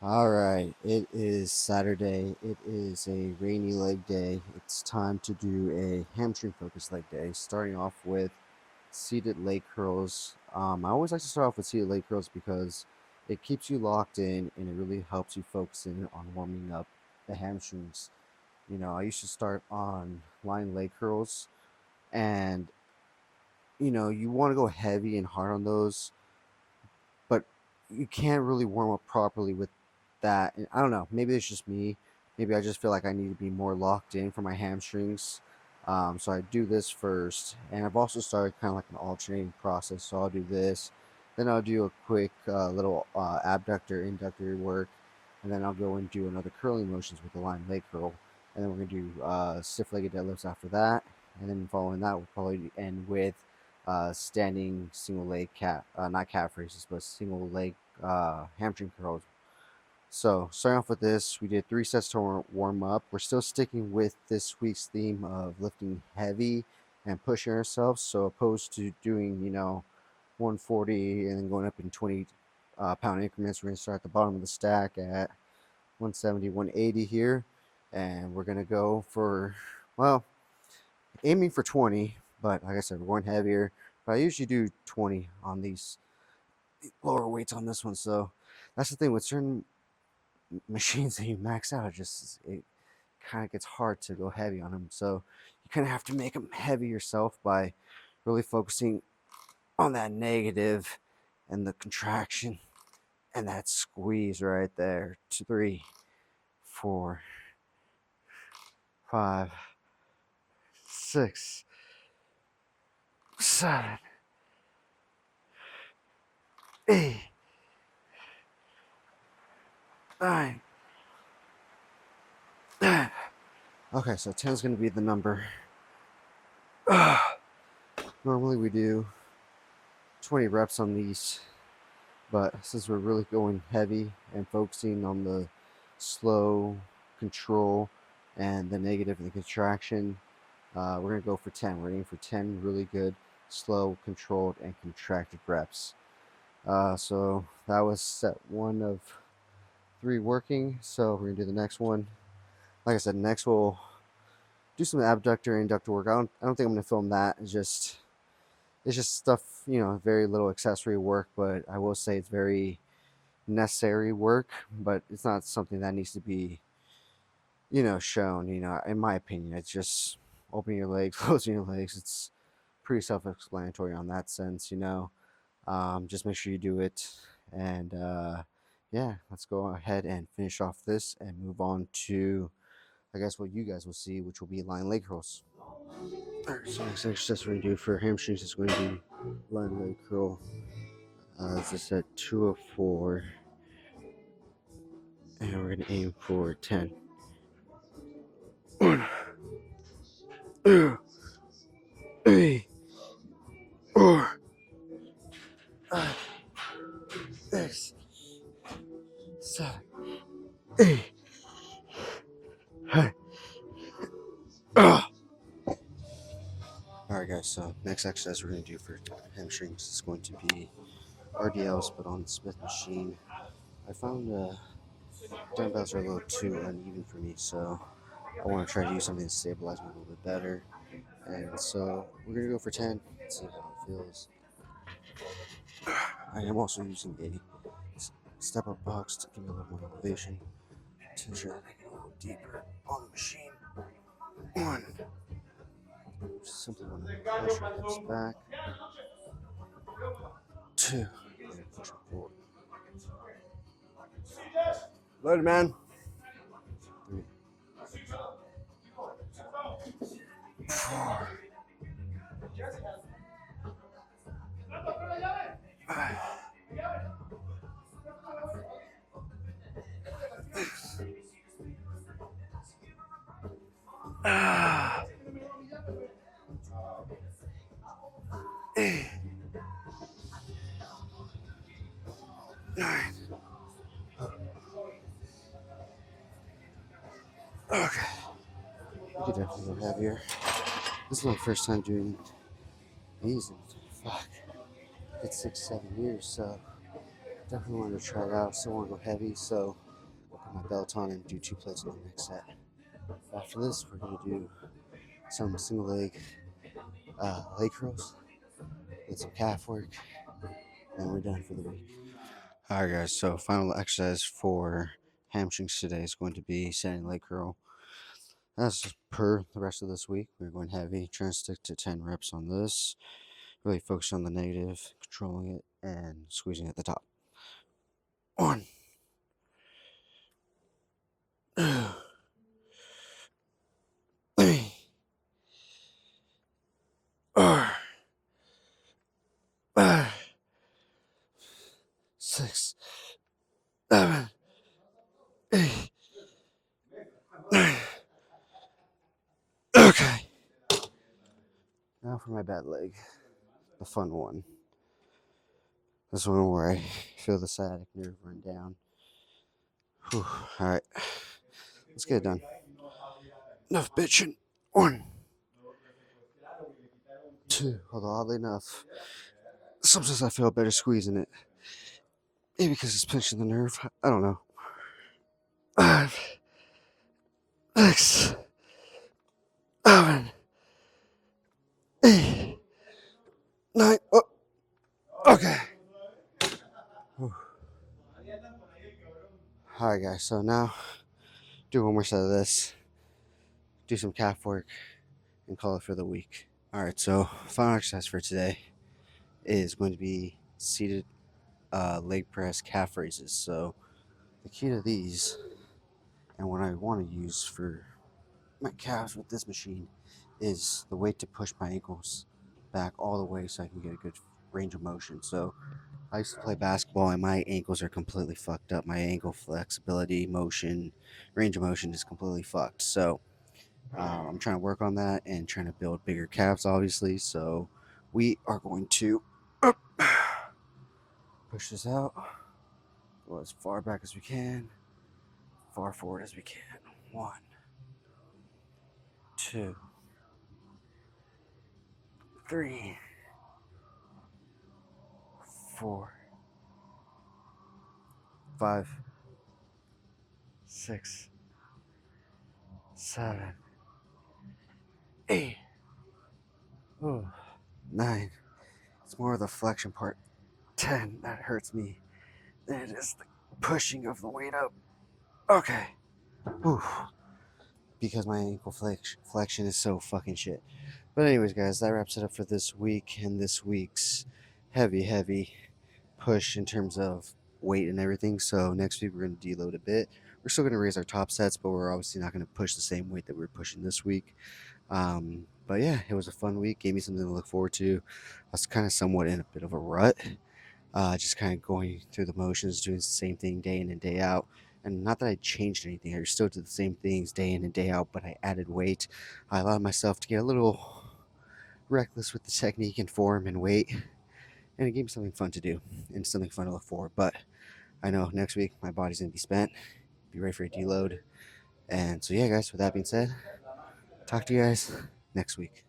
All right, it is Saturday. It is a rainy leg day. It's time to do a hamstring focused leg day, starting off with seated leg curls. I always like to start off with seated leg curls because it keeps you locked in and it really helps you focus in on warming up the hamstrings. I used to start on lying leg curls, and you want to go heavy and hard on those, but you can't really warm up properly with that. And I don't know. Maybe it's just me. Maybe I just feel like I need to be more locked in for my hamstrings. So I do this first, and I've also started kind of like an alternating process. So I'll do this, then I'll do a quick little abductor, inductor work, and then I'll go and do another curling motions with the line leg curl, and then we're gonna do stiff-legged deadlifts after that, and then following that we'll probably end with standing single leg cat, not calf raises, but single leg hamstring curls. So starting off with this, we did 3 sets to warm up. We're still sticking with this week's theme of lifting heavy and pushing ourselves. So opposed to doing 140 and then going up in 20 pound increments, we're gonna start at the bottom of the stack at 170, 180 here, and we're gonna go for well aiming for 20, but like I said, we're going heavier. But I usually do 20 on these lower weights on this one. So that's the thing with certain machines that you max out. It kind of gets hard to go heavy on them. So you kind of have to make them heavy yourself by really focusing on that negative and the contraction and that squeeze right there. 2, 3, 4, 5, 6, 7, 8, 9, 10. Okay, so 10 is going to be the number. Normally we do 20 reps on these, but since we're really going heavy and focusing on the slow control and the negative and the contraction, we're going to go for 10. We're aiming for 10 really good, slow, controlled, and contracted reps. So that was set 1 of 3 working. So we're going to do the next one. Like I said, next we'll do some abductor and inductor work. I don't think I'm going to film that. It's just stuff, very little accessory work, but I will say it's very necessary work, but it's not something that needs to be, shown, in my opinion. It's just opening your legs, closing your legs. It's pretty self-explanatory on that sense. Just make sure you do it. And yeah, let's go ahead and finish off this and move on to, I guess, what you guys will see, which will be line leg curls. Alright, so next exercise we're going to do for hamstrings is going to be line leg curl. As I said, 2 of 4, and we're going to aim for 10. 1, 2, 3, 4, 5, 6, 7, 8. Alright, guys, so next exercise we're going to do for hamstrings is going to be RDLs, but on the Smith machine. I found dumbbells are a little too uneven for me, so I want to try to use something to stabilize me a little bit better. And so we're going to go for 10, see how it feels. I am also using a step up box to give me a little more elevation to ensure that I get a little deeper on the machine. 1, simply want to push my hips back. 2, and push it forward. Loaded, man. 3, 4, 5, 6, 8, 9. Okay, we could definitely go heavier. This is my first time doing these. Fuck, it's 6, 7 years, so definitely wanted to try it out. Still want to go heavy, so my belt on and do 2 plates on the next set. After this, we're going to do some single leg curls, get some calf work, and we're done for the week. Alright, guys, so final exercise for hamstrings today is going to be standing leg curl. As per the rest of this week, we're going heavy, trying to stick to 10 reps on this. Really focus on the negative, controlling it, and squeezing at the top. 1, 2, 3, 4, 5, 6, 7, 8, 9. Okay. Now for my bad leg, the fun one. This one where I feel the sciatic nerve run down. Whew. Alright, let's get it done. Enough bitching. 1, 2, although oddly enough, sometimes I feel better squeezing it. Maybe because it's pinching the nerve. I don't know. 5, 6, 7, 8, 9. Oh, okay. Whew. Alright, guys, so now do one more set of this, do some calf work, and call it for the week. Alright, so final exercise for today is going to be seated leg press calf raises. So the key to these, and what I want to use for my calves with this machine, is the weight to push my ankles back all the way so I can get a good range of motion. So I used to play basketball and my ankles are completely fucked up. My ankle flexibility, motion, range of motion is completely fucked. So I'm trying to work on that and trying to build bigger calves, obviously. So we are going to push this out, go as far back as we can, far forward as we can. 1, 2, 3, 4, 5, 6, 7, 8. Ooh. 9. It's more of the flexion part. 10. That hurts me. Then it is the pushing of the weight up. Okay. Ooh. Because my ankle flexion is so fucking shit. But anyways, guys, that wraps it up for this week and this week's heavy push in terms of weight and everything. So next week we're going to deload a bit. We're still going to raise our top sets, but we're obviously not going to push the same weight that we're pushing this week. But yeah, it was a fun week. Gave me something to look forward to. I was kind of somewhat in a bit of a rut, just kind of going through the motions, doing the same thing day in and day out. And not that I changed anything, I still did the same things day in and day out, but I added weight. I allowed myself to get a little reckless with the technique and form and weight, and it gave me something fun to do and something fun to look for. But I know next week my body's gonna be spent, be ready for a deload. And so yeah, guys, with that being said, talk to you guys next week.